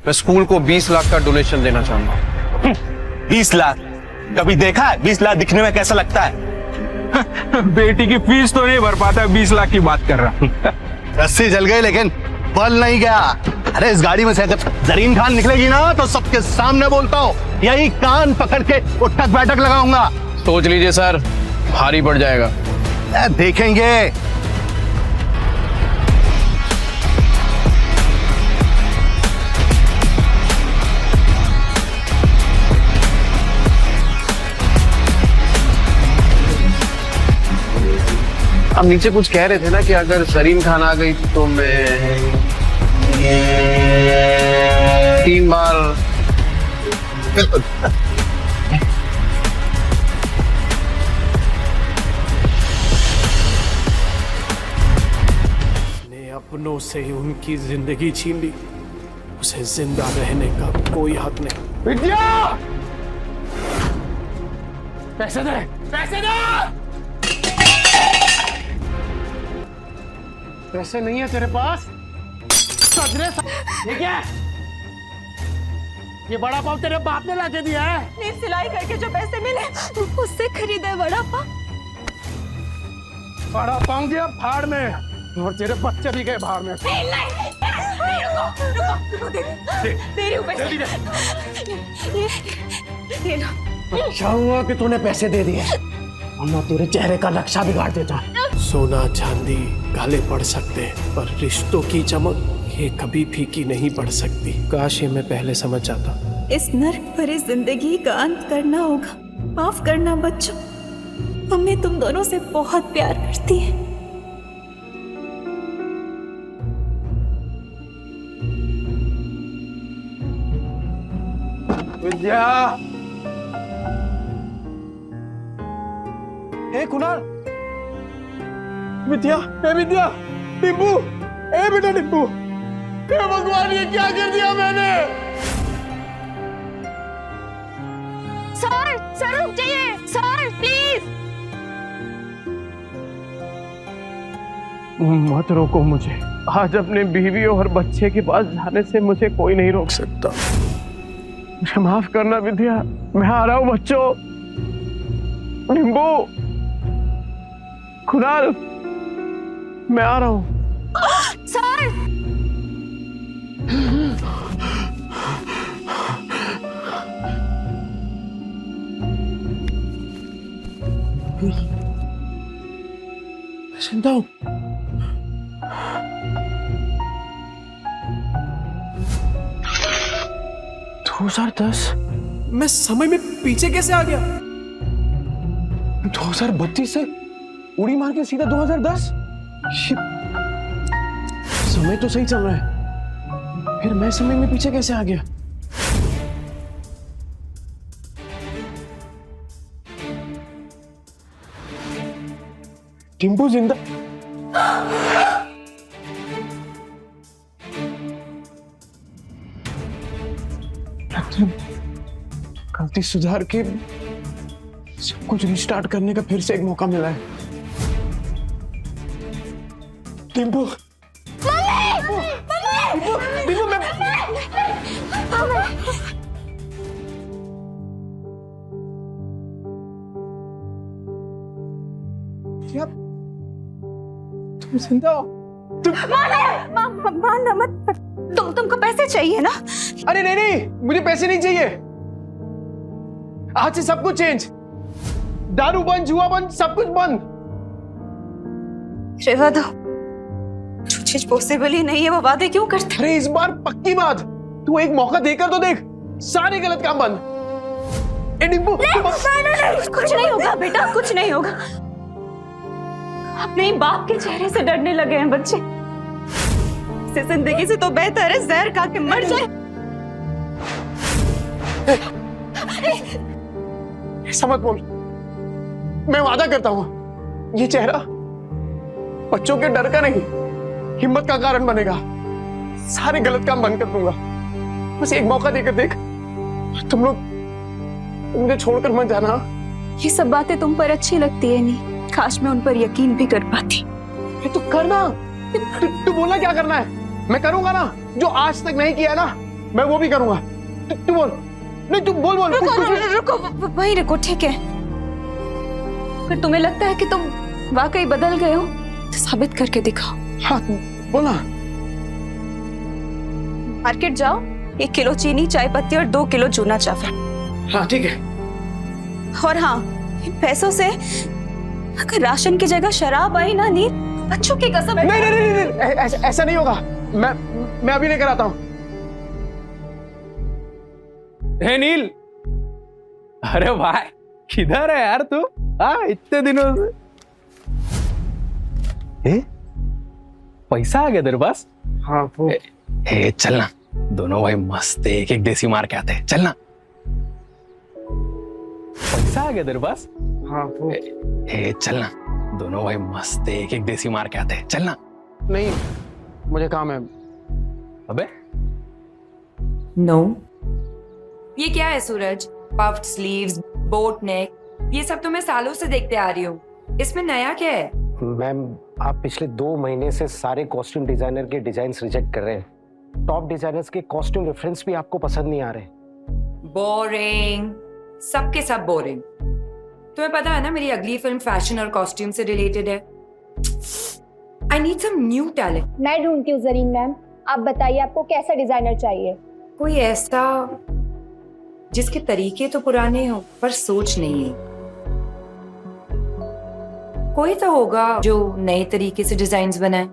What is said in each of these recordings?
मैं स्कूल को 20 लाख का डोनेशन देना चाहूंगा। 20 लाख? कभी देखा है 20 लाख दिखने में कैसा लगता है? बेटी की फीस तो नहीं भर पाता, 20 लाख की बात कर रहा। रस्सी जल गई लेकिन बल नहीं गया। अरे इस गाड़ी में से अगर जरीन खान निकलेगी ना तो सबके सामने बोलता हूँ यही कान पकड़ के उठक बैठक लगाऊंगा। सोच लीजिए सर, भारी पड़ जाएगा। देखेंगे। आप नीचे कुछ कह रहे थे ना कि अगर जरीन खान आ गई तो मैं 3 बार। ने अपनों से उनकी जिंदगी छीन ली, उसे जिंदा रहने का कोई हक नहीं। विद्या, पैसे दे, पैसे दे। पैसे नहीं है तेरे पास? ये क्या है? ये बड़ा पाव तेरे बाप ने लाके दिया है? नहीं, सिलाई करके जो पैसे मिले उससे खरीदे बड़ा पाव। बड़ा पाव दिया फाड़ में, और तेरे बच्चे भी गए बाहर में। नहीं, रुको, दे रही हूँ पैसे। ये लो। अच्छा हुआ कि तूने पैसे दे दिए, वरना तेरे चेहरे का नक्शा बिगाड़ देता। सोना चांदी काले पड़ सकते हैं, पर रिश्तों की चमक ये कभी फीकी नहीं पड़ सकती। काश ये मैं पहले समझ जाता। इस नर्क भरी जिंदगी का अंत करना होगा। माफ करना बच्चों, मम्मी तुम दोनों से बहुत प्यार करती है। विद्या। ए कुणाल, विद्या, ए विद्या, टिब्बू, ए बेटा टिब्बू, हे भगवान ये क्या कर दिया मैंने? सर रुक जाइए, सर प्लीज। मत रोको मुझे। आज अपने बीवी और बच्चे के पास जाने से मुझे कोई नहीं रोक सकता। मुझे माफ करना विद्या, मैं आ रहा हूँ बच्चों। टिब्बू, कुणाल, मैं आ रहा हूँ। सर जिंदा हूँ। दो 2010? मैं समय में पीछे कैसे आ गया? 2032 से उड़ी मार के सीधा 2010? समय तो सही चल रहा है, फिर मैं समय में पीछे कैसे आ गया? टिम्पू जिंदा? गलती सुधार के सब कुछ रिस्टार्ट करने का फिर से एक मौका मिला है। टिम्पू, टिम्पू, मैं क्या तुम जिंदा हो? मारना मत। तुमको पैसे चाहिए ना? अरे नहीं, मुझे पैसे नहीं चाहिए। आज से सब कुछ चेंज। दारू बंद, जुआ बंद, सब कुछ बंद। रेवा दो, जो चीज पॉसिबल ही नहीं है वो वादे क्यों करते? अरे इस बार पक्की बात, तू एक मौका देकर तो देख। सारे गलत काम बंद। नहीं, कुछ नहीं होगा बेटा, कुछ नहीं होगा। अपने बाप के चेहरे से डरने लगे हैं बच्चे। इस जिंदगी से तो बेहतर है जहर खा के मर जाए। ऐसा मत बोल। मैं वादा करता हूं, ये चेहरा बच्चों के डर का नहीं, हिम्मत का कारण बनेगा। सारे गलत काम बंद कर दूंगा। बस एक मौका देकर देख। तुम लोग मुझे छोड़कर मत जाना। ये सब बातें तुम पर अच्छी लगती है नहीं, काश मैं उन पर यकीन भी कर पाती। ये तो करना। तू बोलना क्या करना है, मैं करूंगा ना। जो आज तक नहीं किया ना, मैं वो भी करूंगा। तू बोल, नहीं तू बोल बोल। रुको, वहीं रुको, ठीक है। अगर तुम्हें लगता है कि तुम वाकई बदल गए हो तो साबित करके दिखाओ। हाँ बोला। मार्केट जाओ, 1 किलो चीनी, चाय पत्ती और 2 किलो चूना चावल। हाँ ठीक है। और हाँ, इन पैसों से अगर राशन की जगह शराब आई ना नील, बच्चों की कसम। नहीं नहीं नहीं, नहीं, नहीं ऐसा नहीं होगा। मैं अभी लेकर आता हूँ। हे नील, अरे भाई किधर है यार तू? हाँ, इतने दिनों से। पैसा आ गया तेरे पास? हाँ वो चलना, दोनों भाई मस्त एक एक देसी मार के आते हैं, चलना। पैसा आ गया तेरे पास? हाँ वो चलना, दोनों भाई मस्त एक एक देसी मार के आते हैं, चलना। नहीं, मुझे काम है। अबे नो ये क्या है सूरज? पफ्ड स्लीव्स, बोट नेक, ये सब तो मैं सालों से देखते आ रही हूँ। इसमें नया क्या है? मैम, आप पिछले 2 महीने से सारे कॉस्ट्यूम डिजाइनर के डिजाइन्स रिजेक्ट कर रहे हैं। टॉप डिजाइनर्स के कॉस्ट्यूम रेफरेंस भी आपको पसंद नहीं आ रहे। बोरिंग, सबके सब बोरिंग। तुम्हें पता है ना मेरी अगली फिल्म फैशन और कॉस्ट्यूम से रिलेटेड है। I need some new talent. मैं ढूंढती हूँ जरीन मैम, आप बताइए आपको कैसा डिजाइनर चाहिए? कोई ऐसा जिसके तरीके तो पुराने हो पर सोच नहीं है। कोई तो होगा जो नए तरीके से डिजाइन्स बनाए।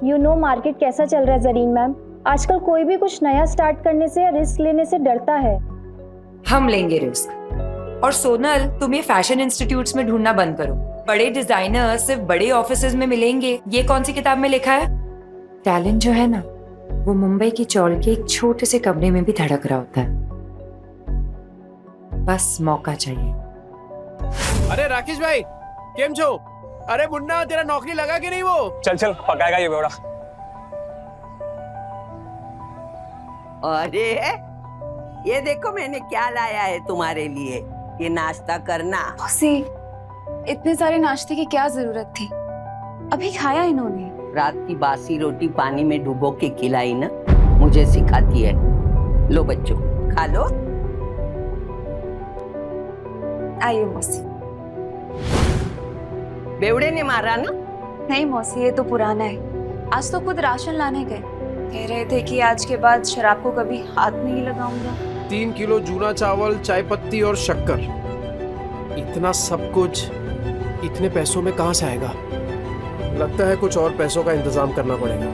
यू नो मार्केट कैसा चल रहा है जरीन मैम? आजकल कोई भी कुछ नया स्टार्ट करने से या रिस्क लेने से डरता है। हम लेंगे रिस्क। और सोनल, तुम ये फैशन इंस्टीट्यूट्स में ढूंढना बंद करो। बड़े डिजाइनर सिर्फ बड़े ऑफिसेज में मिलेंगे, ये कौन सी किताब में लिखा है? टैलेंट जो है ना, वो मुंबई की चौल के एक छोटे से कमरे में भी धड़क रहा होता है। बस मौका चाहिए। अरे राकेश भाई, केम छो? अरे मुन्ना, तेरा नौकरी लगा कि नहीं वो? चल चल, पकाएगा ये बेवड़ा। अरे ये देखो मैंने क्या लाया है तुम्हारे लिए, ये नाश्ता करना। मौसी, इतने सारे नाश्ते की क्या जरूरत थी? अभी खाया इन्होंने। रात की बासी रोटी पानी में डुबो के खिलाई ना, मुझे सिखाती है। लो बच्चों, खा लो। आइए मौसी। बेवड़े ने मारा ना? नहीं मौसी, ये तो पुराना है। आज तो खुद राशन लाने गए, कह रहे थे कि आज के बाद शराब को कभी हाथ नहीं लगाऊंगा। 3 किलो जूना चावल, चाय पत्ती और शक्कर, इतना सब कुछ इतने पैसों में कहां से आएगा? लगता है कुछ और पैसों का इंतजाम करना पड़ेगा।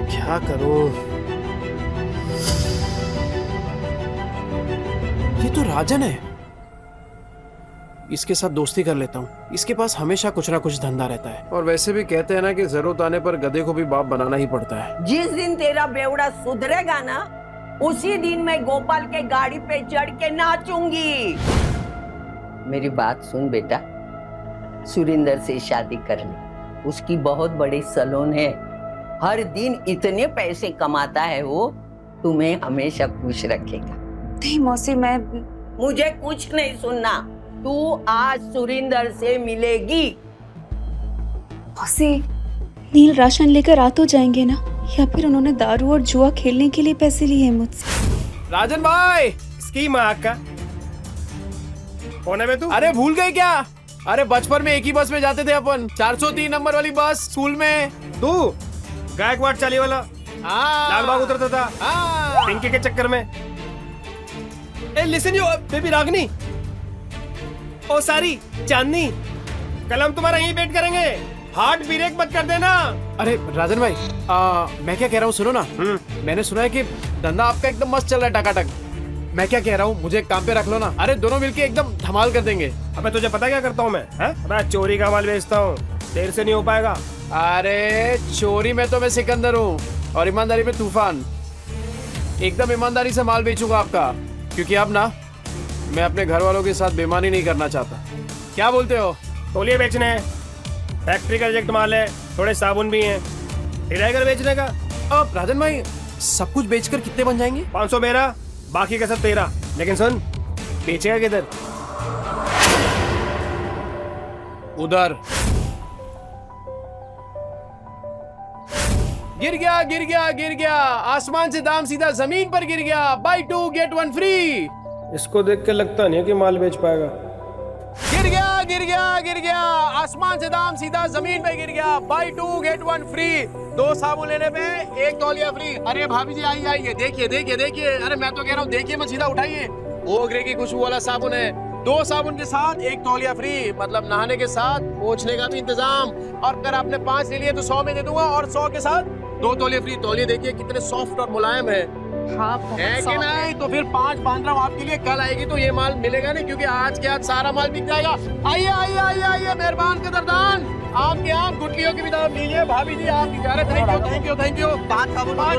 क्या करूं? ये तो राजन है, इसके साथ दोस्ती कर लेता हूँ। इसके पास हमेशा कुछ ना कुछ धंधा रहता है। और वैसे भी कहते हैं ना कि जरूरत आने पर गधे को भी बाप बनाना ही पड़ता है। जिस दिन तेरा बेवड़ा सुधरेगा ना, उसी दिन मैं गोपाल के गाड़ी पे चढ़ के नाचूंगी। मेरी बात सुन बेटा, सुरिंदर से शादी कर ले। उसकी बहुत बड़ी सैलून है, हर दिन इतने पैसे कमाता है वो, तुम्हें हमेशा खुश रखेगा। नहीं मौसी, मैं मुझे कुछ नहीं सुनना। तू आज सुरिंदर से मिलेगी। मौसी, नील राशन लेकर आ तो जाएंगे ना, या फिर उन्होंने दारू और जुआ खेलने के लिए पैसे लिए हैं मुझसे? राजन भाई, इसकी माँ का कौन है बे तू? अरे भूल गए क्या? अरे बचपन में एक ही बस में जाते थे अपन, 403 नंबर वाली बस स्कूल में। तू गायकवाड़ चाली वाला लाल बाग उतरता था पिंकी के चक्कर में। ए लिसन यू बेबी रागनी, ओ सारी चांदनी, कल हम तुम्हारा यहीं वेट करेंगे। हार्ट ब्रेक मत कर देना। अरे राजन भाई, मैं क्या कह रहा हूँ सुनो ना। मैंने सुना है कि धंधा आपका एकदम मस्त चल रहा है, टकाटक। मैं क्या कह रहा हूँ, मुझे काम पे रख लो ना। अरे दोनों मिलके एकदम धमाल कर देंगे। अबे तुझे पता क्या करता हूँ मैं? मैं चोरी का माल बेचता हूँ, देर से नहीं हो पाएगा। अरे चोरी में तो मैं सिकंदर हूँ और ईमानदारी में तूफान। एकदम ईमानदारी से माल बेचूंगा आपका, क्योंकि अब ना मैं अपने घर वालों के साथ बेईमानी नहीं करना चाहता। क्या बोलते हो? तौलिए बेचने हैं, फैक्ट्री का रिजेक्ट माल है, थोड़े साबुन भी हैं, हिलाकर बेचने का। अब राजन भाई, सब कुछ बेचकर कितने बन जाएंगे? 500 मेरा, बाकी का सब तेरा। लेकिन सुन, बेचेगा किधर? उधर। गिर गया गिर गया गिर गया, आसमान से दाम सीधा जमीन पर गिर गया। Buy 2 get 1 free. इसको देख के लगता नहीं है कि माल बेच पाएगा। गिर गया गिर गया गिर गया, आसमान से दाम सीधा जमीन पे गिर गया। Buy 2 get 1 free. 2 साबुन लेने पे 1 तौलिया फ्री। अरे भाभी जी आइए आइए, देखिए देखिए देखिए, अरे मैं तो कह रहा हूँ देखिए मत, सीधा उठाइए। ओगरे की खुशबू वाला साबुन है। 2 साबुन के साथ 1 तौलिया फ्री, मतलब नहाने के साथ पोंछने का भी इंतजाम। और अगर आपने 5 ले लिए तो 100 में दे दूंगा, और 100 के साथ 2 तौलिया फ्री। तौलिए देखिए कितने सॉफ्ट और मुलायम है। हाँ है कि नहीं? तो फिर 5 बांध रहा हूँ आपके लिए। कल आएगी तो ये माल मिलेगा नहीं, क्योंकि आज के आज सारा माल बिक जाएगा। आइए आइए आइए आइए, मेहरबान कदरदान, आपके यहाँ गुटलियों की भी दाम लीजिए। भाभी जी आप कह रहे, thank you thank you thank you. 5 साबुन 5।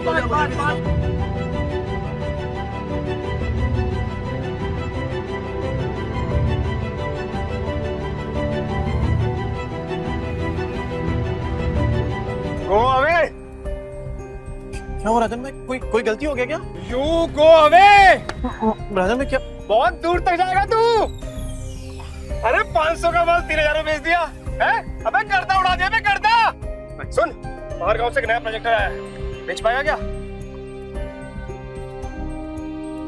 Go away. क्या हो राजन भाई, कोई गलती हो गया क्या? You go away. राजन भाई क्या? बहुत दूर तक जाएगा तू। अरे 500 का माल 3000 में बेच दिया है? अबे गर्दा उड़ा दिया। गर्दा सुन, बाहर गांव से एक नया प्रोजेक्टर आया है, बेच पाएगा क्या?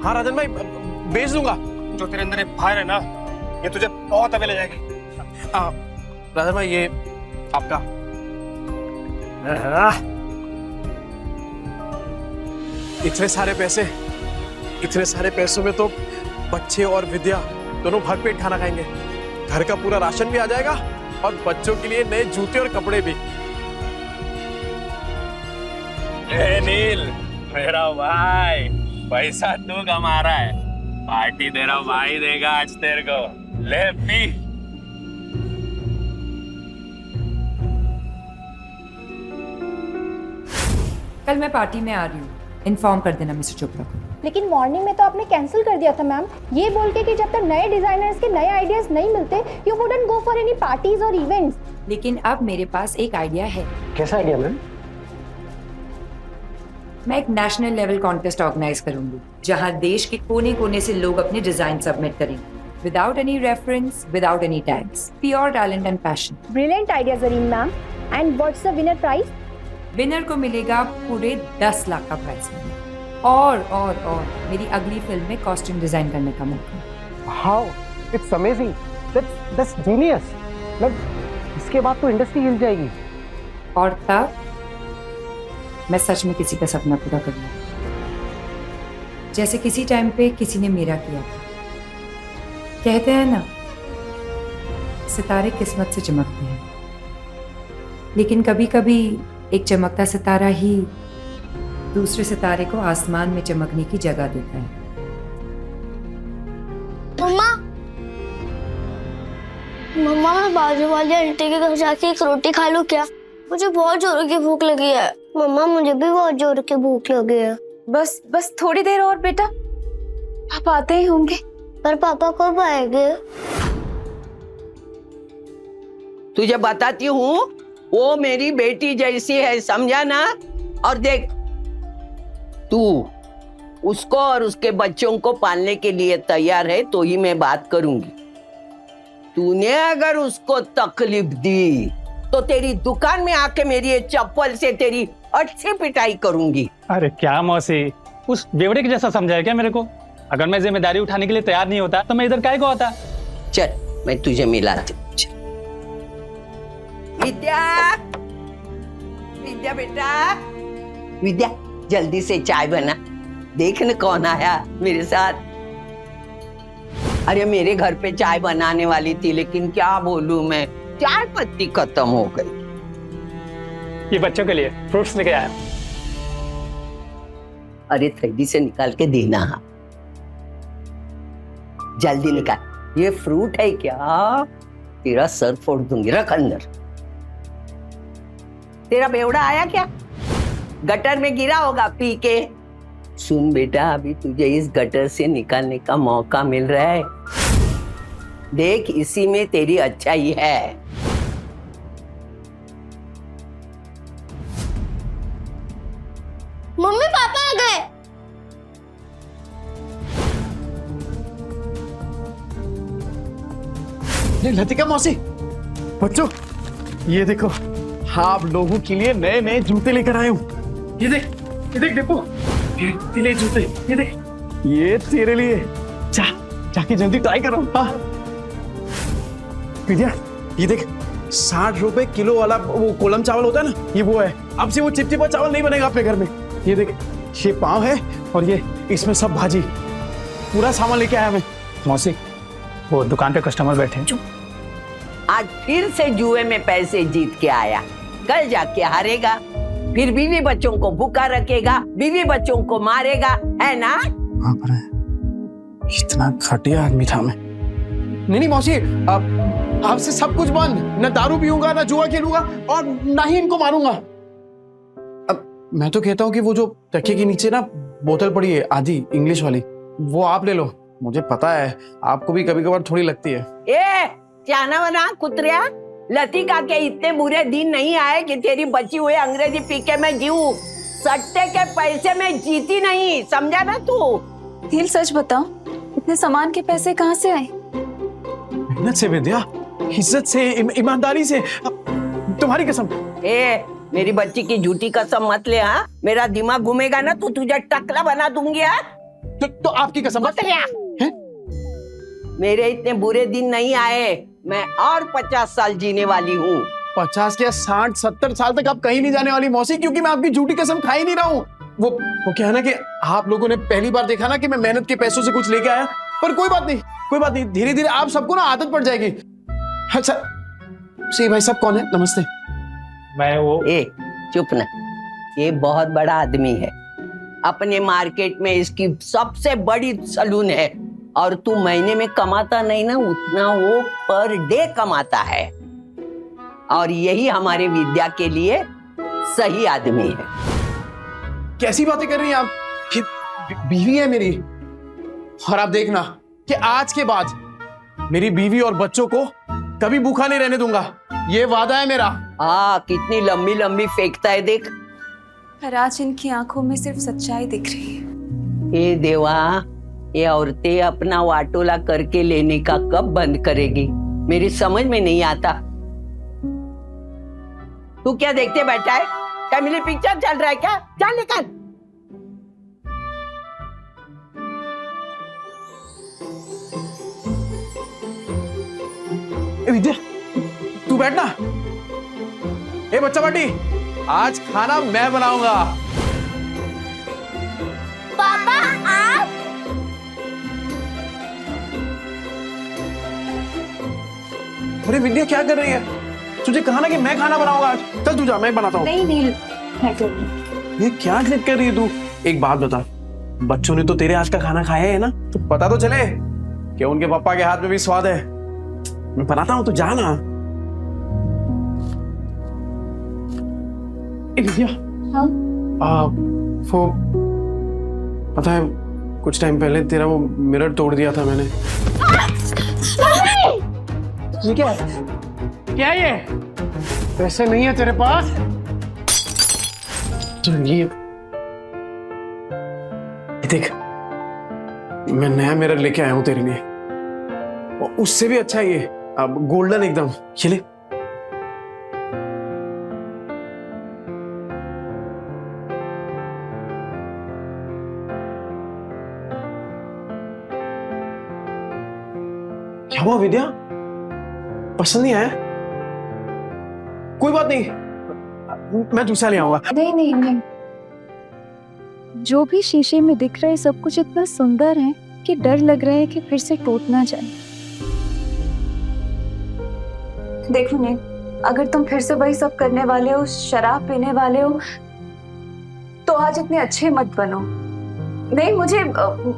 हाँ राजन भाई बेच दूंगा। जो तेरे अंदर एक फायर है ना, ये तुझे बहुत आगे ले जाएगी। राजन भाई ये आपका। इतने सारे पैसों में तो बच्चे और विद्या दोनों भरपेट खाना खाएंगे। घर का पूरा राशन भी आ जाएगा और बच्चों के लिए नए जूते और कपड़े भी। नील मेरा भाई, पैसा तू कमा रहा है, पार्टी तेरा भाई देगा आज तेरे को। ले पी। कल मैं पार्टी में आ रही हूँ, इन्फॉर्म कर देना मिस्टर चोपड़ा को। लेकिन मॉर्निंग में तो आपने कैंसिल कर दिया था मैम, ये बोल के कि जब तक नए डिजाइनर्स के नए आइडियाज नहीं मिलते you wouldn't go for any parties और इवेंट्स। लेकिन अब मेरे पास एक आइडिया है। कैसा आइडिया मैम? मैं एक नेशनल लेवल कॉन्टेस्ट ऑर्गेनाइज करूंगी, जहां देश के कोने कोने से लोग अपने डिजाइन सबमिट करेंगे, without any reference, without any tags, pure talent and passion. Brilliant idea Zareen ma'am. And what's the winner prize? Winner को मिलेगा पूरे 10 लाख का प्राइज मनी, और मेरी अगली फिल्म में कॉस्ट्यूम डिजाइन करने का मौका। How it's amazing, that's genius. मतलब इसके बाद तो इंडस्ट्री हिल जाएगी। और तब मैं सच में किसी का सपना पूरा करूंगा, जैसे किसी टाइम पे किसी ने मेरा किया था। कहते हैं ना, सितारे किस्मत से चमकते हैं, लेकिन कभी कभी एक चमकता सितारा ही दूसरे सितारे को आसमान में चमकने की जगह देता है। मम्मा मैं बाजू वाली आंटी के घर जाके एक रोटी खा लूं क्या? मुझे बहुत जोर की भूख लगी है। मम्मा मुझे भी बहुत जोर की भूख लगी है। बस थोड़ी देर और बेटा, पापा आते ही होंगे। पर पापा कब आएंगे? तुझे बताती हूँ, वो मेरी बेटी जैसी है, समझा ना? और देख, तू उसको और उसके बच्चों को पालने के लिए तैयार है तो ही मैं बात करूंगी। तूने अगर उसको तकलीफ दी तो तेरी दुकान में आके मेरी ये चप्पल से तेरी अच्छी पिटाई करूंगी। अरे क्या मौसी, उस बेवड़े के जैसा समझाया क्या मेरे को? अगर मैं जिम्मेदारी उठाने के लिए तैयार नहीं होता तो मैं इधर काहे को आता? चल मैं तुझे मिलाती हूँ। विद्या, विद्या बेटा, विद्या जल्दी से चाय बना। देख न कौन आया मेरे साथ। अरे मेरे घर पे चाय बनाने वाली थी, लेकिन क्या बोलूं मैं, चाय पत्ती खत्म हो गई। ये बच्चों के लिए फ्रूट्स लेके आया। अरे थैली से निकाल के देना, जल्दी निकाल। ये फ्रूट है क्या? तेरा सर फोड़ दूंगी, रख अंदर। तेरा बेवड़ा आया क्या? गटर में गिरा होगा पी के। सुन बेटा, अभी तुझे इस गटर से निकालने का मौका मिल रहा है। देख, इसी में तेरी अच्छाई है। मम्मी पापा आ गए। लतिका मौसी, बच्चों ये देखो, आप लोगों के लिए नए नए जूते लेकर आए हूँ। ये देख दीपू, ये ले जूते, ये देख, ये तेरे लिए। जाके जल्दी ट्राई करो। हाँ विद्या, ये देख 60 रुपए किलो वाला वो कोलम चावल होता है ना, ये वो है। अब से वो चिपचिपा चावल नहीं बनेगा अपने घर में। ये देख, ये पाव है और ये इसमें सब भाजी, पूरा सामान लेके आया मैं। मौसी, वो दुकान पे कस्टमर बैठे हैं। आज फिर से जुए में पैसे जीत के आया, कल जाके हारेगा, फिर बीवी बच्चों को भूखा रखेगा, बीवी बच्चों को मारेगा, है ना? हाँ पर इतना घटिया आदमी था मैं। नहीं मौसी, आपसे सब कुछ बंद। न दारू पीऊंगा, न जुआ खेलूंगा और ना ही इनको मारूंगा। अब मैं तो कहता हूँ कि वो जो तकिए के नीचे ना बोतल पड़ी है आधी इंग्लिश वाली, वो आप ले लो। मुझे पता है आपको भी कभी कभार थोड़ी लगती है। ए जाना वना कुतरिया, लतिका के इतने बुरे दिन नहीं आए कि तेरी बची हुई अंग्रेजी पी के मैं जीऊं। सट्टे के पैसे में जीती नहीं, समझा ना तू? नील सच बताओ, इतने सामान के पैसे कहाँ से आए? मेहनत से विद्या, इज्जत से, ईमानदारी से। तुम्हारी कसम। ए मेरी बच्ची की झूठी कसम मत ले। हाँ, मेरा दिमाग घूमेगा ना तो तुझे टकला बना दूंगी। हाँ तो आपकी कसम मत लिया। मेरे इतने बुरे दिन नहीं आए, मैं और 50 साल जीने वाली हूँ। 50 क्या 60-70 साल तक आप कहीं नहीं जाने वाली मौसी, क्योंकि मैं आपकी झूठी कसम खा ही नहीं रहा हूँ। वो क्या है ना कि आप लोगों ने पहली बार देखा ना कि मैं मेहनत के पैसों से कुछ लेके आया, पर कोई बात नहीं, कोई बात नहीं, धीरे धीरे आप सबको ना आदत पड़ जाएगी। अच्छा सी भाई साहब कौन है? नमस्ते। मैं वो ए चुप ना, ये बहुत बड़ा आदमी है, अपने मार्केट में इसकी सबसे बड़ी सलून है, और तू महीने में कमाता नहीं ना उतना वो पर डे कमाता है, और यही हमारे विद्या के लिए सही आदमी है। कैसी बातें कर रही हैं आप? कि बीवी है मेरी, और आप देखना कि आज के बाद मेरी बीवी और बच्चों को कभी भूखा नहीं रहने दूंगा, ये वादा है मेरा। हाँ कितनी लंबी लंबी फेंकता है देख। पर आज इनकी आंखों में सिर्फ सच्चाई दिख रही है। ए देवा, ये औरतें अपना वाटोला करके लेने का कब बंद करेगी, मेरी समझ में नहीं आता। तू क्या देखते बैठा है? फैमिली पिक्चर चल रहा है क्या? चल निकल। विद्या तू बैठना। ए बच्चा पार्टी, आज खाना मैं बनाऊंगा। पापा आप? अरे विद्या क्या कर रही है? तुझे कहा ना कि मैं खाना बनाऊंगा आज। चल तू जा, मैं बनाता हूँ। नहीं नील, मैं करूँगी। ये क्या जिद कर रही है तू? एक बात बता, बच्चों ने तो तेरे हाथ का खाना खाया है ना, तो पता तो चले कि उनके पापा के हाथ में भी स्वाद है। मैं बनाता हूँ, तू जा ना। विद्या, हाँ? वो पता है कुछ टाइम पहले तेरा वो मिरर तोड़ दिया था मैंने। ये क्या है? क्या ये? पैसे नहीं है तेरे पास? तो ये देख, मैं नया मिरर लेके आया हूं तेरे लिए, और उससे भी अच्छा ये, अब गोल्डन एकदम। ये ले। क्या हुआ विद्या? पसंद नहीं आया? कोई बात नहीं, मैं दूसरा ले आऊंगा। नहीं नहीं नहीं, जो भी शीशे में दिख रहा है सब कुछ इतना सुंदर है कि डर लग रहा है कि फिर से टूट ना जाए। देखो नील, अगर तुम फिर से वही सब करने वाले हो, शराब पीने वाले हो, तो आज इतने अच्छे मत बनो। नहीं,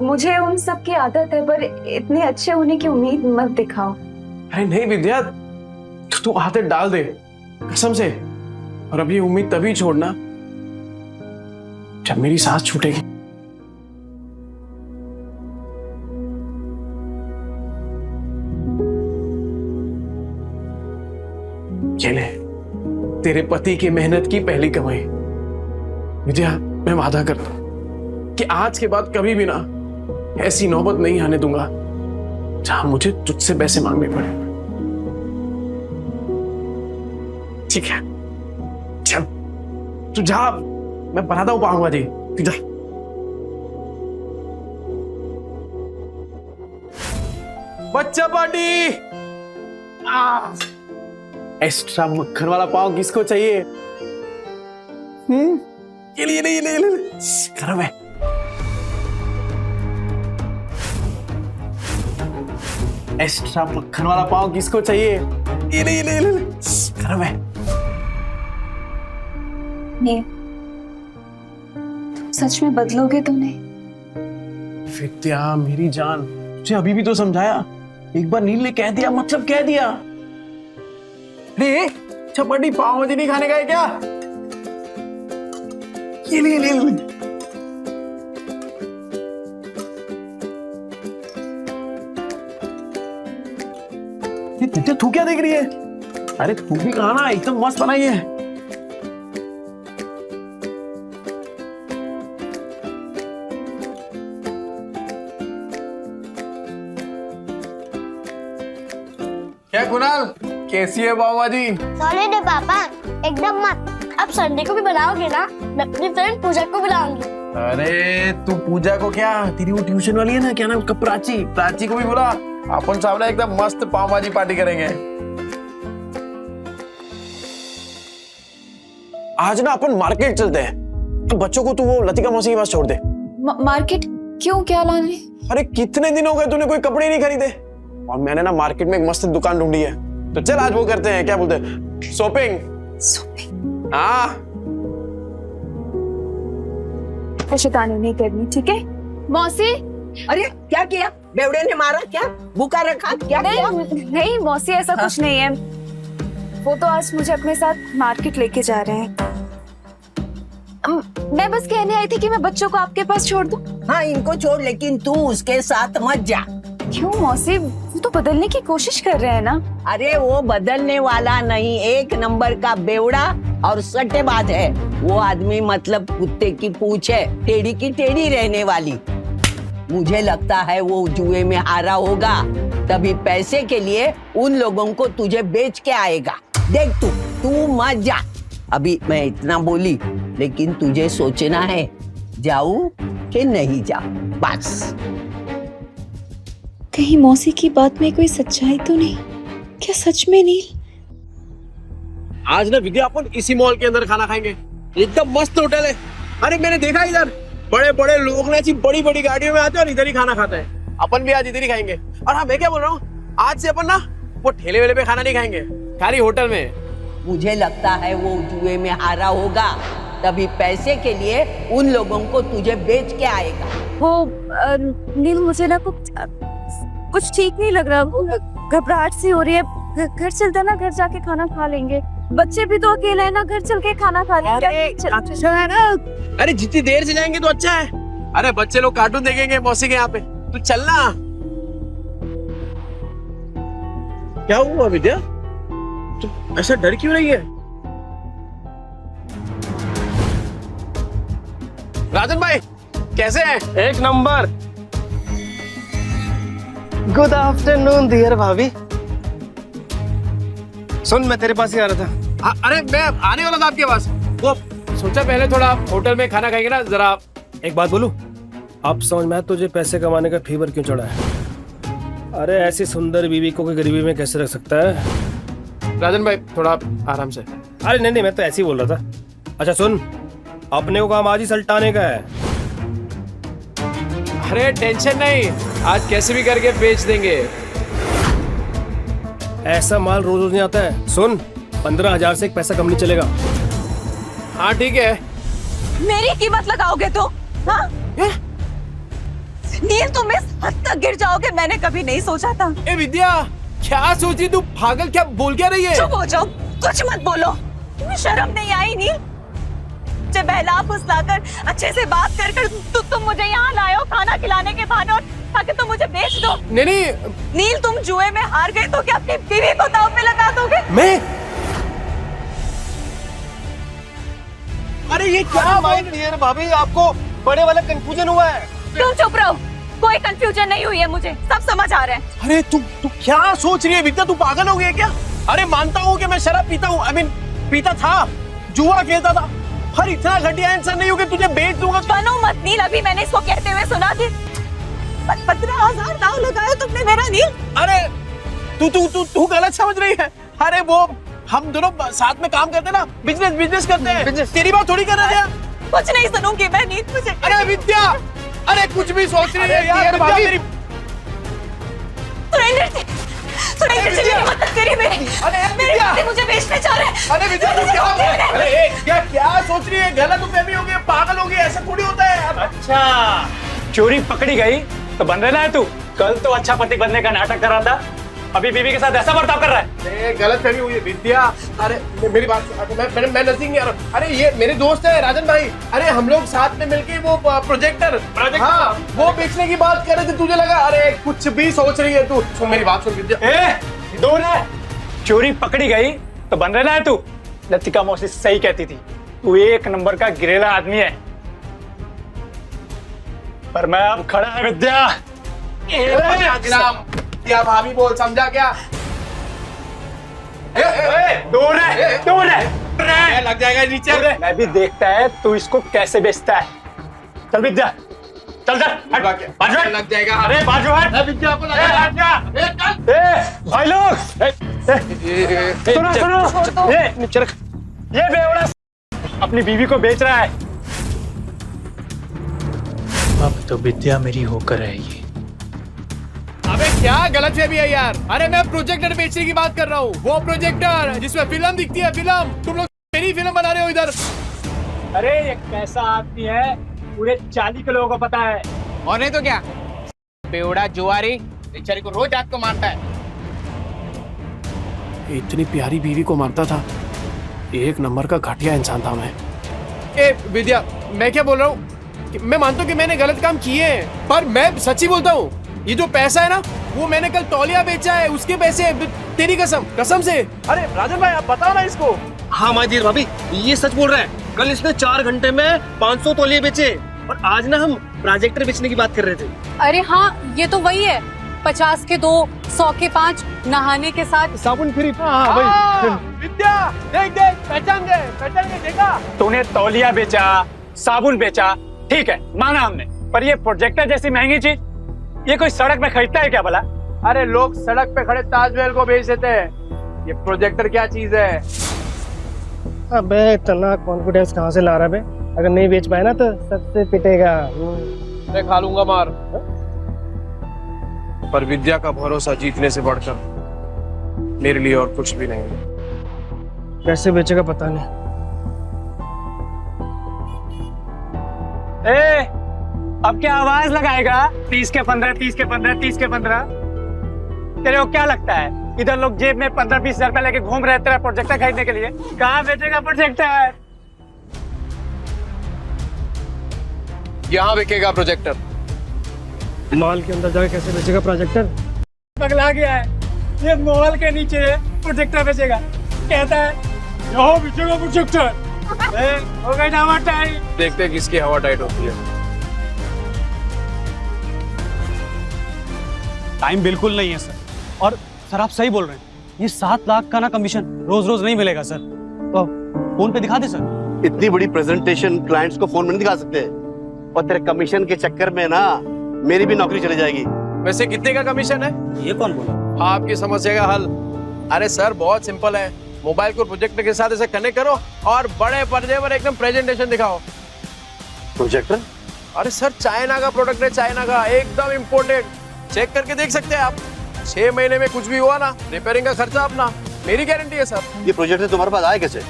मुझे उन सब की आदत है, पर इतने अच्छे होने की उम्मीद मत दिखाओ। अरे नहीं विद्या, तू आदत डाल दे कसम से, और अब ये उम्मीद तभी छोड़ना जब मेरी सांस छूटेगी। ये ले, तेरे पति की मेहनत की पहली कमाई। विद्या, मैं वादा करता हूं कि आज के बाद कभी भी ना ऐसी नौबत नहीं आने दूंगा जहां मुझे तुझसे पैसे मांगने पड़े। ठीक है, चल तू जा, मैं बनाता हूँ पाव भाजी, तू जा। बच्चा पार्टी। एक्स्ट्रा मक्खन वाला पाव किसको चाहिए? ये ले। गरम है। एक्स्ट्रा मक्खन वाला पाव किसको चाहिए? ये ले। गरम है। नहीं, तुम सच में बदलोगे तो नहीं? विद्या मेरी जान, तुझे अभी भी तो समझाया। एक बार नील ने कह दिया मतलब कह दिया। अरे चपाटी पाव भाजी नहीं खाने का है क्या? ये ले। ये तू क्या देख रही है? अरे तू भी कहा ना, एकदम मस्त बनाई है। क्या कुणाल, कैसी है पाव भाजी? सॉलिड है पापा, एकदम मस्त। अब संडे को भी बनाओगे ना? मैं अपनी फ्रेंड पूजा को बुलाऊंगी। अरे तू पूजा को क्या, तेरी वो ट्यूशन वाली है ना, क्या नाम उसका, प्राची को भी बुला। अपन सामने एकदम मस्त पाव भाजी पार्टी करेंगे। आज ना अपन मार्केट चलते हैं। तो बच्चों को तू वो लतिका मौसी के पास छोड़ दे। मार्केट क्यों, क्या लाने? अरे कितने दिन हो गए तूने कोई कपड़े नहीं खरीदे, और मैंने ना मार्केट में एक मस्त दुकान ढूंढी है। तो चल आज वो करते हैं, क्या बोलते हैं, शॉपिंग। हाँ शैतानी नहीं करनी, ठीक है? मौसी। अरे क्या किया? बेवड़े ने मारा क्या? भूखा रखा क्या? नहीं मौसी, ऐसा कुछ नहीं है। वो तो आज मुझे अपने साथ मार्केट लेके जा रहे हैं। मैं बस कहने आई थी कि मैं बच्चों को आपके पास छोड़ दूं। हाँ इनको छोड़, लेकिन तू उसके साथ मत जा। क्यों मौसी, वो तो बदलने की कोशिश कर रहे हैं ना। अरे वो बदलने वाला नहीं, एक नंबर का बेवड़ा और सट्टेबाज है वो आदमी। मतलब कुत्ते की पूंछ है, टेढ़ी की टेढ़ी रहने वाली। मुझे लगता है वो जुए में हारा होगा, तभी पैसे के लिए उन लोगों को तुझे बेच के आएगा। देख तू मत जा। अभी मैं इतना बोली, लेकिन तुझे सोचना है जाऊं कि नहीं जाऊं, बस। कहीं मौसी की बात में कोई सच्चाई तो नहीं? क्या सच में नील? आज ना विद्या अपन इसी मॉल के अंदर खाना खाएंगे, एकदम मस्त होटल है। अरे मैंने देखा इधर बड़े बड़े लोग ना ऐसी बड़ी बड़ी गाड़ियों में आते हैं और इधर ही खाना खाते हैं। अपन भी आज इधर ही खाएंगे। और हाँ मैं क्या बोल रहा हूँ, आज से अपन ना वो ठेले वेले पे खाना नहीं खाएंगे, खाली होटल में। मुझे लगता है वो जुए में हारा होगा, तभी पैसे के लिए उन लोगों को तुझे बेच के आएगा। वो नील, मुझे ना कुछ ठीक नहीं लग रहा। घबराहट सी हो रही है। घर चलते ना, घर जाके खाना खा लेंगे। बच्चे भी तो अकेले हैं ना, घर चल के खाना खा लेंगे। अच्छा है ना? अरे जितनी देर से जाएंगे तो अच्छा है। अरे बच्चे लोग कार्टून देखेंगे मौसी के यहाँ पे, तू चलना। क्या हुआ विद्या, तू ऐसा डर क्यों रही है? राजन भाई कैसे हैं? एक नंबर। गुड आफ्टरनून डियर भाभी। सुन, मैं तेरे पास ही आ रहा था। अरे मैं आने वाला था आपके पास। वो सोचा पहले थोड़ा होटल में खाना खाएंगे ना, जरा। एक बात बोलूं, अब समझ में आया तुझे पैसे कमाने का फीवर क्यों चढ़ा है। अरे ऐसी सुंदर बीवी को कोई गरीबी में कैसे रख सकता है? राजन भाई थोड़ा आराम से। अरे नहीं, मैं तो ऐसे ही बोल रहा था। अच्छा सुन, अपने को काम आज ही सल्टाने का है। अरे टेंशन नहीं, आज कैसे भी करके बेच देंगे। ऐसा माल रोज रोज नहीं आता है। सुन, 15,000 से एक पैसा कम नहीं चलेगा। हाँ ठीक है। मेरी कीमत लगाओगे तो? हाँ? नील, तुम इस हद तक गिर जाओगे मैंने कभी नहीं सोचा था। ए विद्या, क्या सोची तू? पागल, क्या बोल क्या रही है? चुप हो जाओ, कुछ मत बोलो। तुम्हें शर्म नहीं आई नील? मुझे बहला फुसलाकर अच्छे से बात कर तुम मुझे यहाँ लाए हो खाना खिलाने के बहाने, और ताकि तुम मुझे बेच दो। नहीं नील, तुम जुए में हार गए तो क्या अपनी बीवी को दांव पे लगा दोगे? मैं? अरे ये क्या बात है भाभी, आपको बड़े वाला कंफ्यूजन हुआ है। तुम चुप रहो, कोई कंफ्यूजन नहीं हुई है, मुझे सब समझ आ रहा है। अरे तू क्या सोच रही है विद्या, तू पागल हो गई है क्या? अरे मानता हूँ कि मैं शराब पीता हूँ, पीता था, जुआ खेलता था, हर इतना घटिया इंसान नहीं हो कि तुझे बेच दूंगा। बनो मत नील, अभी मैंने इसको कहते हुए सुना थी। 15,000 दाव लगाया तुमने मेरा नील। अरे तू गलत समझ रही है। अरे वो हम दोनों साथ में काम करते हैं ना, बिजनेस करते हैं। तेरी बात थोड़ी कर रहे हैं। कुछ नहीं सुनूंगी मैं नील, मुझे। अरे विद्या, अरे कुछ भी सोच रही है यार विद्या मेरी। सुरेंद्र जी मेरी मदद करिए मेरी। अरे मेरे पति मुझे बेचने चाह रहे हैं। अरे विद्या तू क्या सोच रही है? गलत फहमी हो गई, पागल हो गई, ऐसा थोड़ी होता है। अच्छा, चोरी पकड़ी गई तो बन रहा है तू। कल तो अच्छा पति बनने का नाटक कर रहा था, अभी बीवी के साथ ऐसा बर्ताव कर रहा है। गलत फहमी हुई है विद्या। अरे मेरी बात, मैं नजदीक नहीं आ रहा। अरे ये मेरे दोस्त है राजन भाई। अरे हम लोग साथ में मिलके वो प्रोजेक्टर, हाँ वो बेचने की बात कर रहे थे। तुझे लगा अरे कुछ भी सोच रही है तू। सुन मेरी बात सुन विद्या। दूर है, चोरी पकड़ी गई तो बन रहा है तू। लतिका मौसी सही कहती थी, तू एक नंबर का गिरेला आदमी है। पर मैं अब खड़ा है विद्या। क्या भाभी बोल, समझा क्या? दूर है, लग जाएगा नीचे। मैं भी देखता है तू इसको कैसे बेचता है। चल विद्या, चल हट, बाजू हट। लग जाएगा। अरे बाजू हट। विद्या को लग जाएगा। भाई लोग, सुनो, ये बेवड़ा अपनी बीवी को बेच रहा है। अब तो विद्या मेरी होकर रहेगी। अबे क्या गलत है भी है यार। अरे मैं प्रोजेक्टर बेचने की बात कर रहा हूँ, वो प्रोजेक्टर जिसमें फिल्म दिखती है। फिल्म तुम लोग मेरी फिल्म बना रहे हो इधर। अरे ये कैसा आदमी है, पूरे 40 के लोगों को पता है। और नहीं तो क्या, बेवड़ा जुआरी बेचारी को रोज रात को मारता है। इतनी प्यारी बीवी को मारता था। एक नंबर का घटिया इंसान था मैं। ए विद्या, मैं क्या बोल रहा हूँ, मैं मानता हूँ कि मैंने गलत काम किए हैं, पर मैं सच्ची बोलता हूँ। ये जो पैसा है ना, वो मैंने कल तौलिया बेचा है, उसके पैसे। तेरी कसम से। अरे राजन भाई आप बताओ ना इसको। हाँ माजिद भाभी, ये सच बोल रहा है। कल इसने 4 घंटे में 500 तौलिए बेचे, और आज ना हम प्रोजेक्टर बेचने की बात कर रहे थे। अरे हाँ, ये तो वही है। 50 के 2, 100 के 5, नहाने के साथ साबुन फ्री। विद्या देख पहचान गए देखा। तूने तौलिया बेचा, साबुन बेचा, ठीक है माना हमने, पर ये प्रोजेक्टर जैसी महंगी चीज ये कोई सड़क में खरीदता है क्या भला? अरे लोग सड़क पे खड़े ताजमहल को बेच देते हैं, ये प्रोजेक्टर क्या चीज है? अबे इतना कॉन्फिडेंस कहाँ से ला रहा है बे? अगर नहीं बेच पाए ना तो सबसे पिटेगा। मैं खा लूंगा मार। पर विद्या का भरोसा जीतने से बढ़कर मेरे लिए और कुछ भी नहीं है। कैसे बेचेगा पता नहीं। अब क्या आवाज लगाएगा? 30 के 15, 30 के 15, 30 के 15। तेरे को क्या लगता है इधर लोग जेब में 15-20 हजार रुपए लेके घूम रहे तेरा प्रोजेक्टर खरीदने के लिए? कहाँ बेचेगा प्रोजेक्टर? यहाँ बिकेगा प्रोजेक्टर। मॉल के अंदर जाके कैसे बेचेगा प्रोजेक्टर? पगला गया है, ये मॉल के नीचे प्रोजेक्टर बेचेगा, कहता है यहाँ बेचेगा प्रोजेक्टर। हो गई ना हवा टाइट। देखते हैं किसकी हवा टाइट होती है। टाइम बिल्कुल नहीं है सर, और सर आप सही बोल रहे हैं। ये 7 लाख का ना कमीशन रोज रोज नहीं मिलेगा सर। तो फोन पे दिखा दे सर। इतनी बड़ी प्रेजेंटेशन क्लाइंट्स को फोन में नहीं दिखा सकते, और तेरे कमीशन के चक्कर में ना मेरी भी नौकरी चली जाएगी। वैसे कितने का कमीशन है? ये कौन बोला? आपकी समस्या का हल। अरे सर बहुत सिंपल है, मोबाइल को प्रोजेक्टर के साथ ऐसे कनेक्ट करो और बड़े पर्दे पर एकदम प्रेजेंटेशन दिखाओ। प्रोजेक्टर? अरे सर चाइना का प्रोडक्ट है, चाइना का, एकदम इम्पोर्टेड। चेक करके देख सकते हैं आप। 6 महीने में कुछ भी हुआ ना, रिपेयरिंग का खर्चा अपना, मेरी गारंटी है सर। ये प्रोजेक्टर तुम्हारे पास आए कैसे?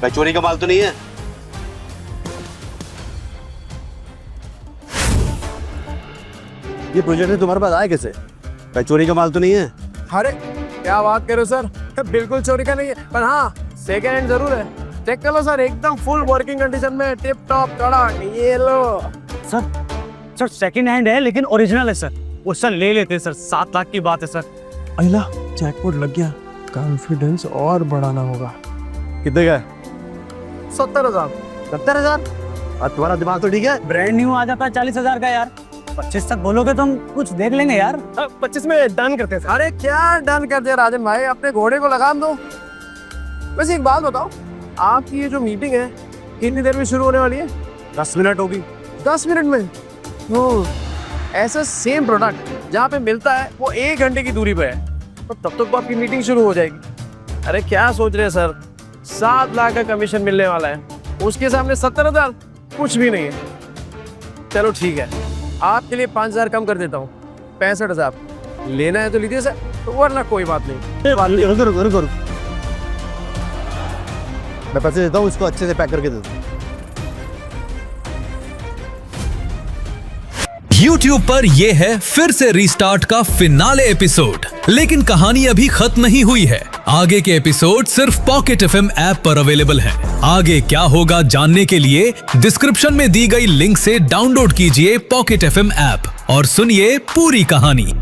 भाई चोरी का माल तो नहीं है? ये प्रोजेक्टर तुम्हारे पास आए कैसे? भाई चोरी का माल तो नहीं है? अरे क्या बात कर रहे हो सर, बिल्कुल चोरी का नहीं है, पर हाँ सेकेंड हैंड जरूर है। चेक कर लो सर, एकदम फुल वर्किंग कंडीशन में, टिप टॉप कड़क। ये लो सर सेकंड हैंड है लेकिन ओरिजिनल है सर। वो सर ले लेते हैं सर, 7 लाख की बात है सर। अहिला जैकपॉट लग गया, कॉन्फिडेंस और बढ़ाना होगा। कितने का? 70,000। 70,000? तुम्हारा दिमाग तो ठीक है? ब्रांड न्यू आ जाता है 40,000 का यार। 25 तक बोलोगे तो हम कुछ देख लेंगे यार। 25 में डन करते हैं। अरे क्या डन कर दिया राजन भाई, अपने घोड़े को लगाम दो। वैसे एक बात बताओ, आपकी ये जो मीटिंग है कितनी देर में शुरू होने वाली है? 10 मिनट होगी। 10 मिनट में? ओह, ऐसा सेम प्रोडक्ट जहाँ पे मिलता है वो 1 घंटे की दूरी पे है, तो तब तक तो आपकी मीटिंग शुरू हो जाएगी। अरे क्या सोच रहे हैं सर, 7 लाख का कमीशन मिलने वाला है, उसके सामने 70,000 कुछ भी नहीं है। चलो ठीक है, आपके लिए 5,000 कम कर देता हूँ, 65,000। लेना है तो लीजिए सर, तो वरना कोई बात नहीं। रुको। मैं पैसे देता हूँ, इसको अच्छे से पैक करके दे दो। YouTube पर ये है फिर से रीस्टार्ट का फिनाले एपिसोड, लेकिन कहानी अभी खत्म नहीं हुई है। आगे के एपिसोड सिर्फ पॉकेट FM ऐप पर अवेलेबल हैं। आगे क्या होगा जानने के लिए डिस्क्रिप्शन में दी गई लिंक से डाउनलोड कीजिए पॉकेट FM ऐप और सुनिए पूरी कहानी।